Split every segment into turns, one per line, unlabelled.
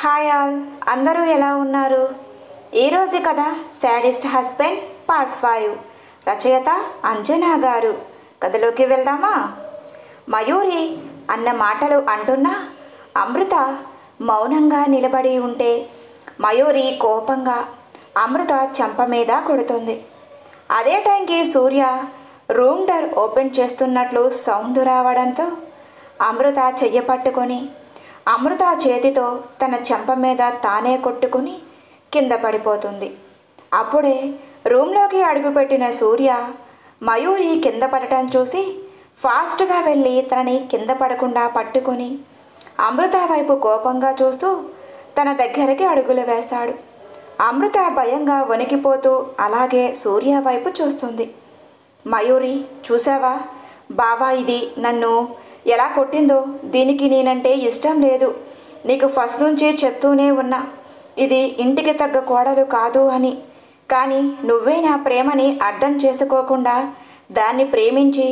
Hi all, అందరూ ఎలా ఉన్నారు? ఈరోజు కథ సాడిస్ట్ హస్బెండ్ పార్ట్ 5, రచయిత అంజనా గారు. కథలోకి వెళ్దామా? మయూరి అన్న మాటలు అంటున్నా అమృత మౌనంగా నిలబడి ఉంటే మయూరి కోపంగా అమృత చెంప మీద కొడుతుంది. అదే టైంకి సూర్య రూమ్ డోర్ ఓపెన్ చేస్తున్నట్లు సౌండ్ రావడంతో అమృత చెయ్యి పట్టుకొని అమృత చేతితో తన చెంప మీద తానే కొట్టుకుని కింద పడిపోతుంది. అప్పుడే రూమ్లోకి అడుగుపెట్టిన సూర్య మయూరి కింద పడటం చూసి ఫాస్ట్గా వెళ్ళి తనని కింద పడకుండా పట్టుకొని అమృత వైపు కోపంగా చూస్తూ తన దగ్గరికి అడుగులు వేస్తాడు. అమృత భయంగా వణికిపోతూ అలాగే సూర్య వైపు చూస్తుంది. మయూరి, చూసావా బావా ఇది నన్ను ఎలా కొట్టిందో? దీనికి నేనంటే ఇష్టం లేదు. నీకు ఫస్ట్ నుంచి చెప్తూనే ఉన్నా ఇది ఇంటికి తగ్గ కోడలు కాదు అని. కానీ నువ్వే నా ప్రేమని అర్థం చేసుకోకుండా దాన్ని ప్రేమించి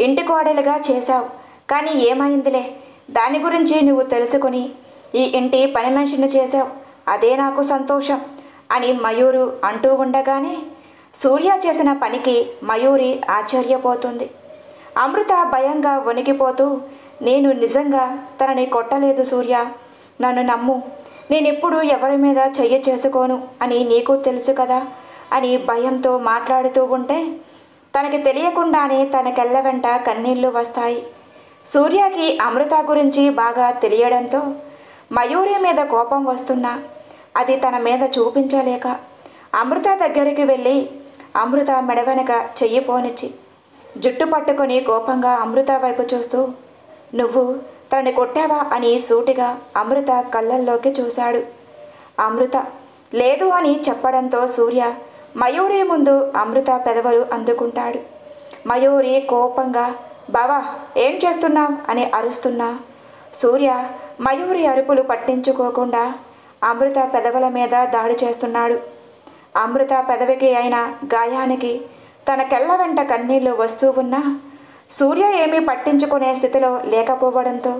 ఇంటి కోడలుగా చేశావు. కానీ ఏమైందిలే, దాని గురించి నువ్వు తెలుసుకొని ఈ ఇంటి పని మనిషిని చేశావు. అదే నాకు సంతోషం అని మయూరు అంటూ ఉండగానే సూర్య చేసిన పనికి మయూరి ఆశ్చర్యపోతుంది. అమృత భయంగా వణికిపోతూ, నేను నిజంగా తనని కొట్టలేదు సూర్య, నన్ను నమ్ము, నేనెప్పుడు ఎవరి మీద చెయ్యి చేసుకోను అని నీకు తెలుసు కదా అని భయంతో మాట్లాడుతూ ఉంటే తనకి తెలియకుండానే తన కళ్ళ వెంట కన్నీళ్లు వస్తాయి. సూర్యకి అమృత గురించి బాగా తెలియడంతో మయూరి మీద కోపం వస్తున్నా అది తన మీద చూపించలేక అమృత దగ్గరికి వెళ్ళి అమృత మెడ వెనక చెయ్యి పోనిచ్చి జుట్టు పట్టుకొని కోపంగా అమృత వైపు చూస్తూ, నువ్వు తనని కొట్టావా అని సూటిగా అమృత కళ్ళల్లోకి చూశాడు. అమృత లేదు అని చెప్పడంతో సూర్య మయూరి ముందు అమృత పెదవులు అందుకుంటాడు. మయూరి కోపంగా, బావా ఏం చేస్తున్నావు అని అరుస్తున్నా సూర్య మయూరి అరుపులు పట్టించుకోకుండా అమృత పెదవుల మీద దాడి చేస్తున్నాడు. అమృత పెదవికి అయిన గాయానికి తన కెళ్ళ వెంట కన్నీళ్లు వస్తూ ఉన్నా సూర్య ఏమీ పట్టించుకునే స్థితిలో లేకపోవడంతో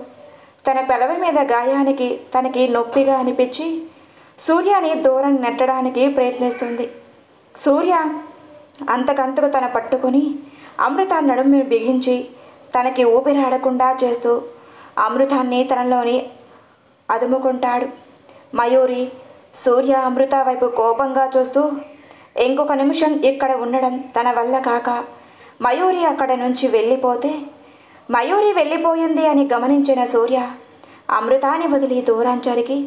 తన పెదవి మీద గాయానికి తనకి నొప్పిగా అనిపించి సూర్యని దూరం నెట్టడానికి ప్రయత్నిస్తుంది. సూర్య అంతకంతకు తన పట్టుకొని అమృత నడుము బిగించి తనకి ఊపిరాడకుండా చేస్తూ అమృతాన్ని తనలోని అదుముకుంటాడు. మయూరి సూర్య అమృత వైపు కోపంగా చూస్తూ ఇంకొక నిమిషం ఇక్కడ ఉండడం తన వల్ల కాక మయూరి అక్కడ నుంచి వెళ్ళిపోతే మయూరి వెళ్ళిపోయింది అని గమనించిన సూర్య అమృతాన్ని వదిలి దూరం జరిగి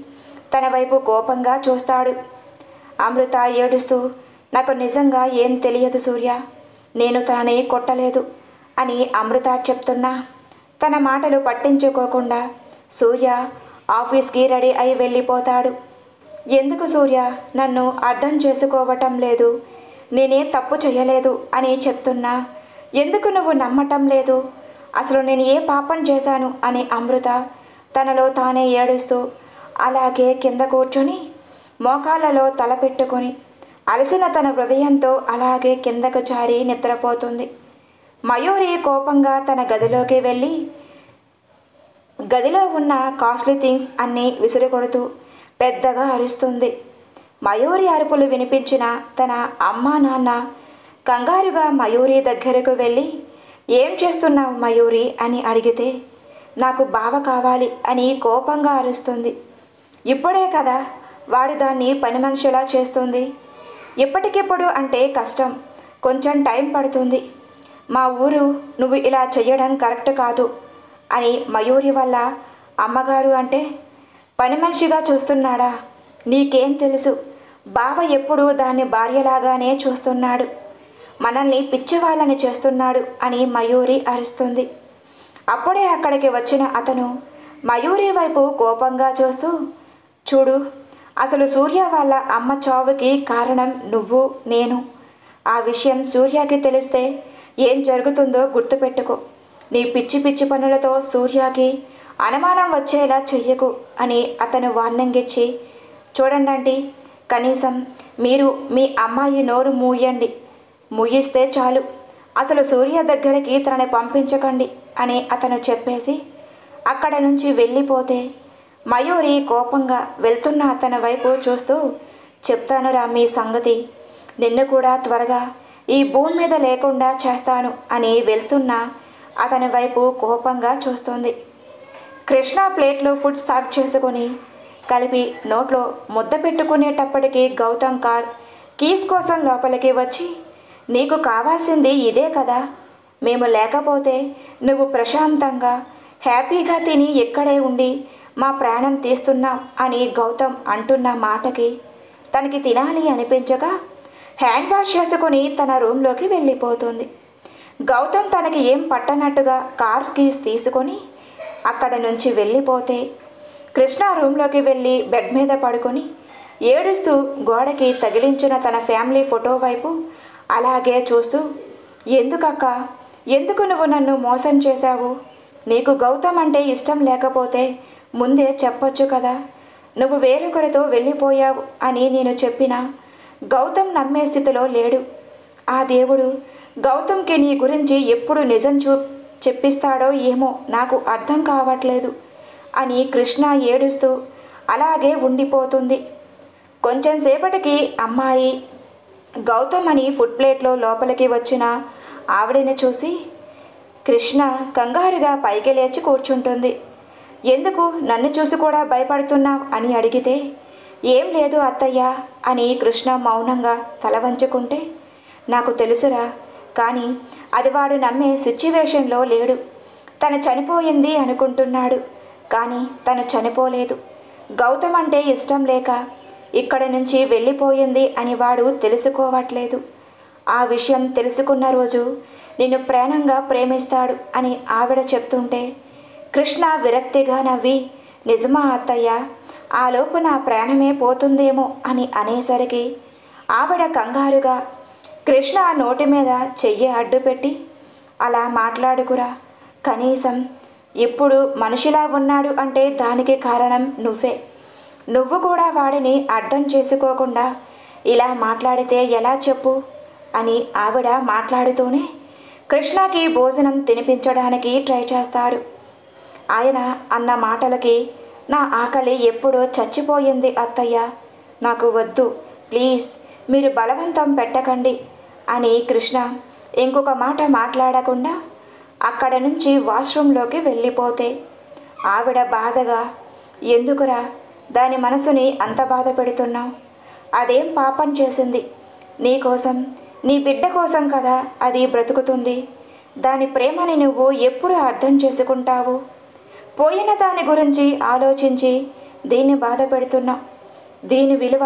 తన వైపు కోపంగా చూస్తాడు. అమృత ఏడుస్తూ, నాకు నిజంగా ఏం తెలియదు సూర్య, నేను తనని కొట్టలేదు అని అమృత చెప్తున్నా తన మాటలు పట్టించుకోకుండా సూర్య ఆఫీస్కి రెడీ అయి వెళ్ళిపోతాడు. ఎందుకు సూర్య నన్ను అర్థం చేసుకోవటం లేదు? నేనే తప్పు చేయలేదు అని చెప్తున్నా ఎందుకు నువ్వు నమ్మటం లేదు? అసలు నేను ఏ పాపం చేశాను అని అమృత తనలో తానే ఏడుస్తూ అలాగే కింద కూర్చొని మోకాళ్ళలో తల పెట్టుకొని అలసిన తన హృదయంతో అలాగే కిందకు జారి నిద్రపోతుంది. మయూరి కోపంగా తన గదిలోకి వెళ్ళి గదిలో ఉన్న కాస్ట్లీ థింగ్స్ అన్నీ విసిరికొడుతూ పెద్దగా అరుస్తుంది. మయూరి అరుపులు వినిపించిన తన అమ్మా నాన్న కంగారుగా మయూరి దగ్గరకు వెళ్ళి, ఏం చేస్తున్నావు మయూరి అని అడిగితే నాకు బావ కావాలి అని కోపంగా అరుస్తుంది. ఇప్పుడే కదా వాడు దాన్ని పని మనిషిలా చేస్తుంది, ఇప్పటికిప్పుడు అంటే కష్టం, కొంచెం టైం పడుతుంది. మా ఊరు నువ్వు ఇలా చెయ్యడం కరెక్ట్ కాదు అని మయూరి వల్ల అమ్మగారు అంటే పని మనిషిగా చూస్తున్నాడా? నీకేం తెలుసు? బావ ఎప్పుడూ దాన్ని భార్యలాగానే చూస్తున్నాడు, మనల్ని పిచ్చివాళ్ళని చేస్తున్నాడు అని మయూరి అరుస్తుంది. అప్పుడే అక్కడికి వచ్చిన అతను మయూరి వైపు కోపంగా చూస్తూ, చూడు, అసలు సూర్య వాళ్ళ అమ్మ చావుకి కారణం నువ్వు నేను. ఆ విషయం సూర్యకి తెలిస్తే ఏం జరుగుతుందో గుర్తుపెట్టుకో. నీ పిచ్చి పిచ్చి పనులతో సూర్యకి అనుమానం వచ్చేలా చెయ్యకు అని అతను వార్నింగ్ ఇచ్చి, చూడండి కనీసం మీరు మీ అమ్మాయి నోరు మూయిస్తే చాలు, అసలు సూర్య దగ్గరికి తనని పంపించకండి అని అతను చెప్పేసి అక్కడ నుంచి వెళ్ళిపోతే మయూరి కోపంగా వెళ్తున్న అతని వైపు చూస్తూ, చెప్తానురా మీ సంగతి, నిన్ను కూడా త్వరగా ఈ భూమి మీద లేకుండా చేస్తాను అని వెళ్తున్న అతని వైపు కోపంగా చూస్తుంది. కృష్ణ ప్లేట్లో ఫుడ్ సర్వ్ చేసుకొని కలిపి నోట్లో ముద్ద పెట్టుకునేటప్పటికీ గౌతమ్ కార్ కీస్ కోసం లోపలికి వచ్చి, నీకు కావాల్సింది ఇదే కదా, మేము లేకపోతే నువ్వు ప్రశాంతంగా హ్యాపీగా తిని ఇక్కడే ఉండి మా ప్రాణం తీస్తున్నాం అని గౌతమ్ అంటున్న మాటకి తనకి తినాలి అనిపించగా హ్యాండ్ వాష్ చేసుకుని తన రూమ్లోకి వెళ్ళిపోతుంది. గౌతమ్ తనకి ఏం పట్టనట్టుగా కార్ కీస్ తీసుకొని అక్కడ నుంచి వెళ్ళిపోతే కృష్ణ రూమ్లోకి వెళ్ళి బెడ్ మీద పడుకొని ఏడుస్తూ గోడకి తగిలించిన తన ఫ్యామిలీ ఫోటో వైపు అలాగే చూస్తూ, ఎందుకక్క, ఎందుకు నువ్వు నన్ను మోసం చేశావు? నీకు గౌతమ్ అంటే ఇష్టం లేకపోతే ముందే చెప్పొచ్చు కదా, నువ్వు వేరొకరితో వెళ్ళిపోయావు అని నేను చెప్పినా గౌతమ్ నమ్మే స్థితిలో లేడు. ఆ దేవుడు గౌతమ్కి నీ గురించి ఎప్పుడు నిజం చెప్పిస్తాడో ఏమో నాకు అర్థం కావట్లేదు అని కృష్ణ ఏడుస్తూ అలాగే ఉండిపోతుంది. కొంచెం సేపటికి అమ్మాయి గౌతమ్ అని ఫుడ్ ప్లేట్లో లోపలికి వచ్చిన ఆవిడని చూసి కృష్ణ కంగారుగా పైకి లేచి కూర్చుంటుంది. ఎందుకు నన్ను చూసి కూడా భయపడుతున్నావు అని అడిగితే, ఏం లేదు అత్తయ్య అని కృష్ణ మౌనంగా తల వంచుకుంటే, నాకు తెలుసురా, కానీ అది వాడు నమ్మే సిచ్యువేషన్లో లేడు. తను చనిపోయింది అనుకుంటున్నాడు, కానీ తను చనిపోలేదు. గౌతమ్ అంటే ఇష్టం లేక ఇక్కడి నుంచి వెళ్ళిపోయింది అని వాడు తెలుసుకోవట్లేదు. ఆ విషయం తెలుసుకున్న రోజు నిన్ను ప్రాణంగా ప్రేమిస్తాడు అని ఆవిడ చెప్తుంటే కృష్ణ విరక్తిగా నవ్వి, నిజమా అత్తయ్య, ఆలోపు నా ప్రాణమే పోతుందేమో అని అనేసరికి ఆవిడ కంగారుగా కృష్ణ నోటి మీద చెయ్యి అడ్డుపెట్టి, అలా మాట్లాడుకురా, కనీసం ఇప్పుడు మనిషిలా ఉన్నాడు అంటే దానికి కారణం నువ్వే. నువ్వు కూడా వాడిని అర్థం చేసుకోకుండా ఇలా మాట్లాడితే ఎలా చెప్పు అని ఆవిడ మాట్లాడుతూనే కృష్ణకి భోజనం తినిపించడానికి ట్రై చేస్తారు. ఆయన అన్న మాటలకి, నా ఆకలి ఎప్పుడో చచ్చిపోయింది అత్తయ్య, నాకు వద్దు, ప్లీజ్ మీరు బలవంతం పెట్టకండి అని కృష్ణ ఇంకొక మాట మాట్లాడకుండా అక్కడ నుంచి వాష్రూమ్లోకి వెళ్ళిపోతే ఆవిడ బాధగా, ఎందుకురా దాని మనసుని అంత బాధ పెడుతున్నావు? అదేం పాపం చేసింది? నీకోసం, నీ బిడ్డ కోసం కదా అది బ్రతుకుతుంది. దాని ప్రేమని నువ్వు ఎప్పుడు అర్థం చేసుకుంటావు? పోయిన దాని గురించి ఆలోచించి దీన్ని బాధ పెడుతున్నావు. దీని విలువ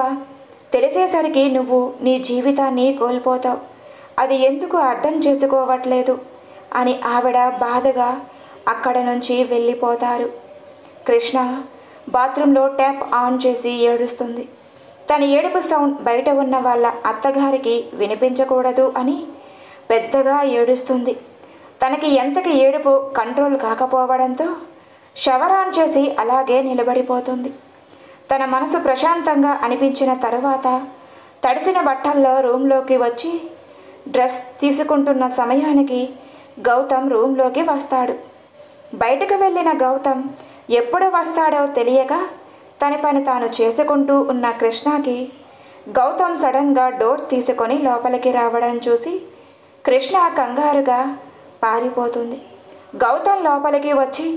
తెలిసేసరికి నువ్వు నీ జీవితాన్ని కోల్పోతావు. అది ఎందుకు అర్థం చేసుకోవట్లేదు అని ఆవిడ బాధగా అక్కడ నుంచి వెళ్ళిపోతారు. కృష్ణ బాత్రూంలో ట్యాప్ ఆన్ చేసి ఏడుస్తుంది. తన ఏడుపు సౌండ్ బయట ఉన్న వాళ్ళ అత్తగారికి వినిపించకూడదు అని పెద్దగా ఏడుస్తుంది. తనకి ఎంతకి ఏడుపు కంట్రోల్ కాకపోవడంతో షవర్ ఆన్ చేసి అలాగే నిలబడిపోతుంది. తన మనసు ప్రశాంతంగా అనిపించిన తరువాత తడిసిన బట్టల్లో రూమ్లోకి వచ్చి డ్రెస్ తీసుకుంటున్న సమయానికి గౌతమ్ రూమ్లోకి వస్తాడు. బయటకు వెళ్ళిన గౌతమ్ ఎప్పుడు వస్తాడో తెలియక తన పని తాను చేసుకుంటూ ఉన్న కృష్ణకి గౌతమ్ సడన్గా డోర్ తీసుకొని లోపలికి రావడం చూసి కృష్ణ కంగారుగా పారిపోతుంది. గౌతమ్ లోపలికి వచ్చి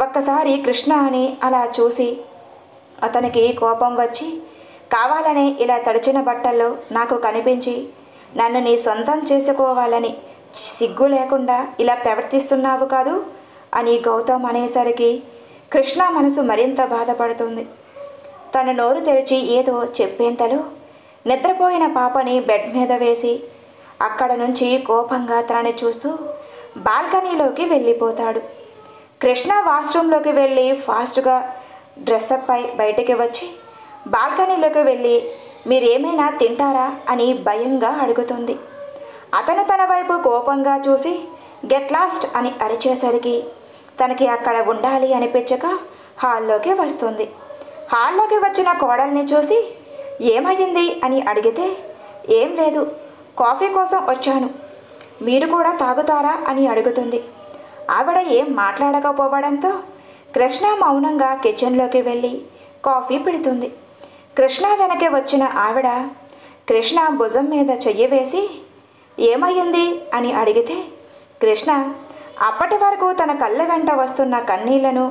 ఒక్కసారి కృష్ణ అని అలా చూసి అతనికి కోపం వచ్చి, కావాలనే ఇలా తడిచిన బట్టల్లో నాకు కనిపించి నన్ను నీ సొంతం చేసుకోవాలని సిగ్గు లేకుండా ఇలా ప్రవర్తిస్తున్నావు కాదు అని గౌతమ్ అనేసరికి కృష్ణ మనసు మరింత బాధపడుతుంది. తన నోరు తెరిచి ఏదో చెప్పేంతలో నిద్రపోయిన పాపని బెడ్ మీద వేసి అక్కడ నుంచి కోపంగా తనని చూస్తూ బాల్కనీలోకి వెళ్ళిపోతాడు. కృష్ణ వాష్రూమ్లోకి వెళ్ళి ఫాస్ట్గా డ్రెస్అప్ అయి బయటికి వచ్చి బాల్కనీలోకి వెళ్ళి మీరేమైనా తింటారా అని భయంగా అడుగుతుంది. అతను తన వైపు కోపంగా చూసి గెట్ లాస్ట్ అని అరిచేసరికి తనకి అక్కడ ఉండాలి అనిపించక హాల్లోకి వస్తుంది. హాల్లోకి వచ్చిన కోడల్ని చూసి ఏమయ్యింది అని అడిగితే, ఏం లేదు, కాఫీ కోసం వచ్చాను, మీరు కూడా తాగుతారా అని అడుగుతుంది. ఆవిడ ఏం మాట్లాడకపోవడంతో కృష్ణ మౌనంగా కిచెన్లోకి వెళ్ళి కాఫీ పెడుతుంది. కృష్ణ వెనకే వచ్చిన ఆవిడ కృష్ణ భుజం మీద చెయ్యి వేసి ఏమయ్యింది అని అడిగితే కృష్ణ అప్పటి వరకు తన కళ్ళ వెంట వస్తున్న కన్నీళ్లను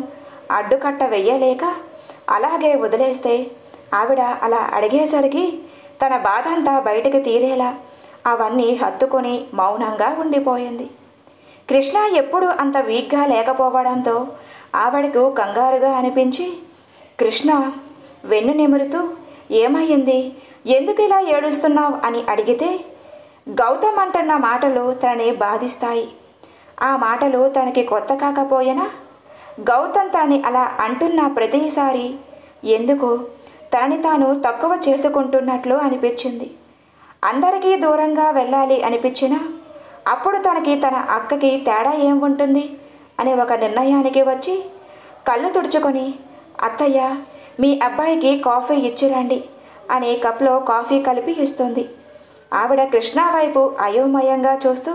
అడ్డుకట్ట వెయ్యలేక అలాగే వదిలేస్తే ఆవిడ అలా అడిగేసరికి తన బాధంతా బయటికి తీరేలా అవన్నీ హత్తుకొని మౌనంగా ఉండిపోయింది. కృష్ణ ఎప్పుడు అంత వీక్గా లేకపోవడంతో ఆవిడకు కంగారుగా అనిపించి కృష్ణ వెన్ను నిమురుతూ ఏమయ్యింది, ఎందుకు ఇలా ఏడుస్తున్నావు అని అడిగితే గౌతమ్ అంటున్న మాటలు తనని బాధిస్తాయి. ఆ మాటలు తనకి కొత్త కాకపోయినా గౌతమ్ తనని అలా అంటున్న ప్రతిసారి ఎందుకు తనని తాను తక్కువ చేసుకుంటున్నట్లు అనిపించింది. అందరికీ దూరంగా వెళ్ళాలి అనిపించినా అప్పుడు తనకి తన అక్కకి తేడా ఏం ఉంటుంది అని ఒక నిర్ణయానికి వచ్చి కళ్ళు తుడుచుకొని అత్తయ్య మీ అబ్బాయికి కాఫీ ఇచ్చిరండి అని కప్లో కాఫీ కలిపి ఇస్తుంది. ఆవిడ కృష్ణ వైపు అయోమయంగా చూస్తూ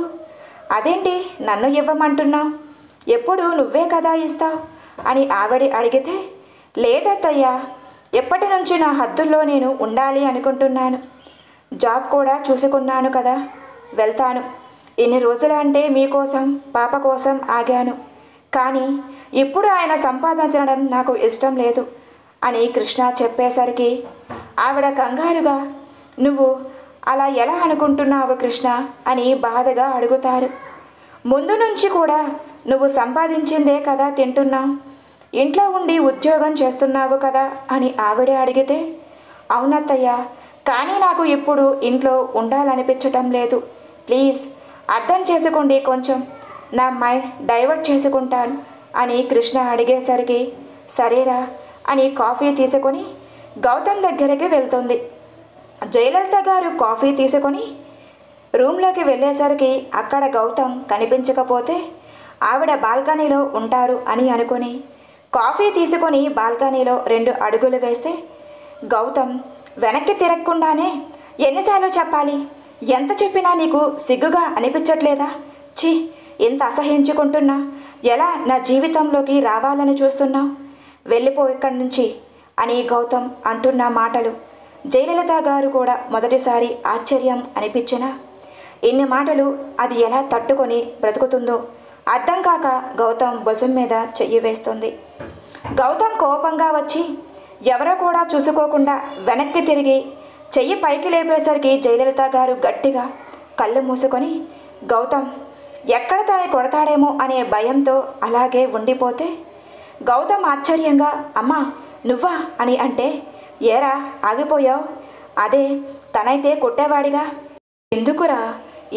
అదేంటి నన్ను ఇవ్వమంటున్నావు, ఎప్పుడు నువ్వే కదా ఇస్తావు అని ఆవిడ అడిగితే లేదత్తయ్య, ఎప్పటి నుంచి నా హద్దుల్లో నేను ఉండాలి అనుకుంటున్నాను. జాబ్ కూడా చూసుకున్నాను కదా, వెళ్తాను. ఇన్ని రోజులు అంటే మీకోసం పాప కోసం ఆగాను, కానీ ఇప్పుడు ఆయన సంపాదన తినడం నాకు ఇష్టం లేదు అని కృష్ణ చెప్పేసరికి ఆవిడ కంగారుగా నువ్వు అలా ఎలా అనుకుంటున్నావు కృష్ణ అని బాధగా అడుగుతారు. ముందు నుంచి కూడా నువ్వు సంపాదించిందే కదా తింటున్నావు, ఇంట్లో ఉండి ఉద్యోగం చేస్తున్నావు కదా అని ఆవిడే అడిగితే అవునత్తయ్య, కానీ నాకు ఇప్పుడు ఇంట్లో ఉండాలనిపించటం లేదు, ప్లీజ్ అర్థం చేసుకోండి, కొంచెం నా మైండ్ డైవర్ట్ చేసుకుంటాను అని కృష్ణ అడిగేసరికి సరేరా అని కాఫీ తీసుకొని గౌతమ్ దగ్గరికి వెళ్తుంది. జయలలిత గారు కాఫీ తీసుకొని రూమ్లోకి వెళ్ళేసరికి అక్కడ గౌతమ్ కనిపించకపోతే ఆవిడ బాల్కనీలో ఉంటారు అని అనుకుని కాఫీ తీసుకొని బాల్కనీలో 2 అడుగులు వేస్తే గౌతమ్ వెనక్కి తిరగకుండానే ఎన్నిసార్లు చెప్పాలి, ఎంత చెప్పినా నీకు సిగ్గుగా అనిపించట్లేదా, ఛీ ఇంత అసహించుకుంటున్నా, ఎలా నా జీవితంలోకి రావాలని చూస్తున్నావు, వెళ్ళిపో ఇక్కడి నుంచి అని గౌతమ్ అంటున్న మాటలు జయలలిత గారు కూడా మొదటిసారి ఆశ్చర్యం అనిపించినా ఇన్ని మాటలు అది ఎలా తట్టుకొని బ్రతుకుతుందో అర్థం కాక గౌతమ్ భుజం మీద చెయ్యి వేస్తుంది. గౌతమ్ కోపంగా వచ్చి ఎవరో కూడా చూసుకోకుండా వెనక్కి తిరిగి చెయ్యి పైకి లేపేసరికి జయలలిత గారు గట్టిగా కళ్ళు మూసుకొని గౌతమ్ ఎక్కడ తనని కొడతాడేమో అనే భయంతో అలాగే ఉండిపోతే గౌతమ్ ఆశ్చర్యంగా అమ్మా నువ్వా అని అంటే ఏరా ఆగిపోయావు, అదే తనైతే కొట్టేవాడిగా, ఎందుకురా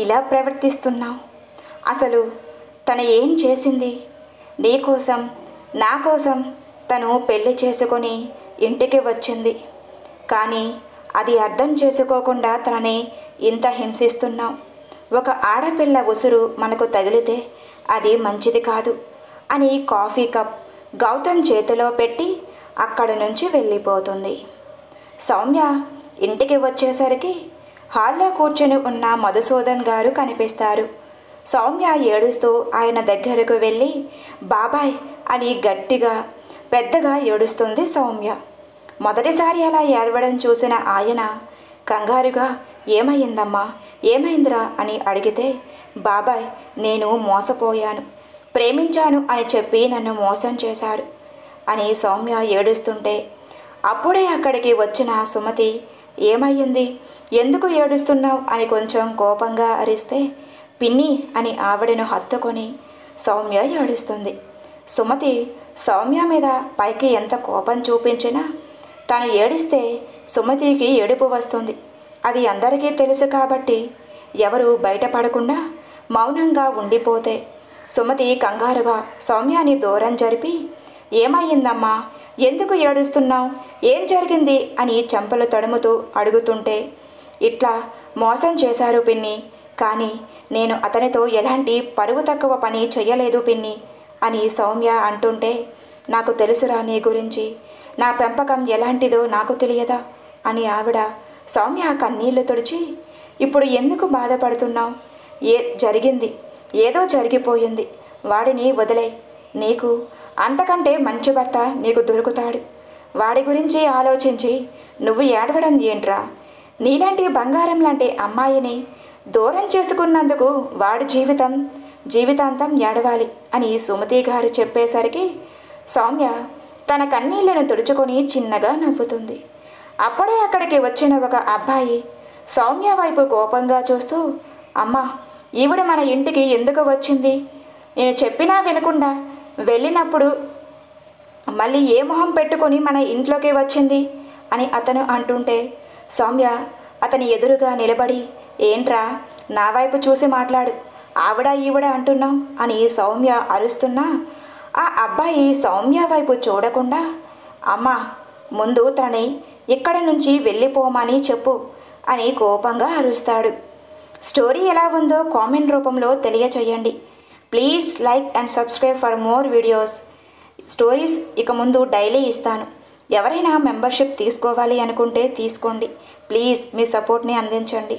ఇలా ప్రవర్తిస్తున్నావు, అసలు తను ఏం చేసింది, నీకోసం నా కోసం తను పెళ్లి చేసుకొని ఇంటికి వచ్చింది, కానీ అది అర్థం చేసుకోకుండా తనని ఇంత హింసిస్తున్నావు, ఒక ఆడపిల్ల ఉసురు మనకు తగిలితే అది మంచిది కాదు అని కాఫీ కప్ గౌతమ్ చేతిలో పెట్టి అక్కడి నుంచి వెళ్ళిపోతుంది. సౌమ్య ఇంటికి వచ్చేసరికి హాల్లో కూర్చొని ఉన్న మధుసూదన్ గారు కనిపిస్తారు. సౌమ్య ఏడుస్తూ ఆయన దగ్గరకు వెళ్ళి బాబాయ్ అని గట్టిగా పెద్దగా ఏడుస్తుంది సౌమ్య. మొదటిసారి అలా ఏడవడం చూసిన ఆయన కంగారుగా ఏమైందమ్మా, ఏమైందిరా అని అడిగితే బాబాయ్ నేను మోసపోయాను, ప్రేమించాను అని చెప్పి నన్ను మోసం చేశారు అని సౌమ్య ఏడుస్తుంటే అప్పుడే అక్కడికి వచ్చిన సుమతి ఏమయ్యింది, ఎందుకు ఏడుస్తున్నావు అని కొంచెం కోపంగా అరిస్తే పిన్ని అని ఆవిడను హత్తుకొని సౌమ్య ఏడుస్తుంది. సుమతి సౌమ్య మీద పైకి ఎంత కోపం చూపించినా తను ఏడిస్తే సుమతికి ఏడుపు వస్తుంది. అది అందరికీ తెలుసు కాబట్టి ఎవరు బయటపడకుండా మౌనంగా ఉండిపోతే సుమతి కంగారుగా సౌమ్యాని దూరం జరిపి ఏమయ్యిందమ్మా, ఎందుకు ఏడుస్తున్నావు, ఏం జరిగింది అని చెంపలు తడుముతూ అడుగుతుంటే ఇట్లా మోసం చేశారు పిన్ని, కానీ నేను అతనితో ఎలాంటి పరువు తక్కువ పని చెయ్యలేదు పిన్ని అని సౌమ్య అంటుంటే నాకు తెలుసురా నీ గురించి, నా పెంపకం ఎలాంటిదో నాకు తెలియదా అని ఆవిడ సౌమ్య కన్నీళ్లు తుడిచి ఇప్పుడు ఎందుకు బాధపడుతున్నావు, జరిగింది ఏదో జరిగిపోయింది, వాడిని వదిలే, నీకు అంతకంటే మంచి భర్త నీకు దొరుకుతాడు. వాడి గురించి ఆలోచించి నువ్వు ఏడవడం ఏంట్రా? నీలాంటి బంగారం లాంటి అమ్మాయిని దూరం చేసుకున్నందుకు వాడు జీవితాంతం ఏడవాలి అని సుమతి గారు చెప్పేసరికి సౌమ్య తన కన్నీళ్లను తుడుచుకొని చిన్నగా నవ్వుతుంది. అప్పుడే అక్కడికి వచ్చిన ఒక అబ్బాయి సౌమ్య వైపు కోపంగా చూస్తూ, అమ్మా, ఈవిడ మన ఇంటికి ఎందుకు వచ్చింది? నేను చెప్పినా వినకుండా వెళ్ళినప్పుడు మళ్ళీ ఏ మొహం పెట్టుకొని మన ఇంట్లోకి వచ్చింది అని అతను అంటుంటే సౌమ్య అతని ఎదురుగా నిలబడి, ఏంట్రా నా వైపు చూసి మాట్లాడు, ఆవిడ ఈవిడ అంటున్నావు అని సౌమ్య అరుస్తున్నా ఆ అబ్బాయి సౌమ్య వైపు చూడకుండా, అమ్మా, ముందు తనని ఇక్కడి నుంచి వెళ్ళిపోమని చెప్పు అని కోపంగా అరుస్తాడు. స్టోరీ ఎలా ఉందో కామెంట్ రూపంలో తెలియచేయండి. Please like and subscribe for more videos. Stories ఇక ముందు డైలీ ఇస్తాను. ఎవరైనా మెంబర్షిప్ తీసుకోవాలి అనుకుంటే తీసుకోండి. ప్లీజ్ మీ సపోర్ట్ని అందించండి.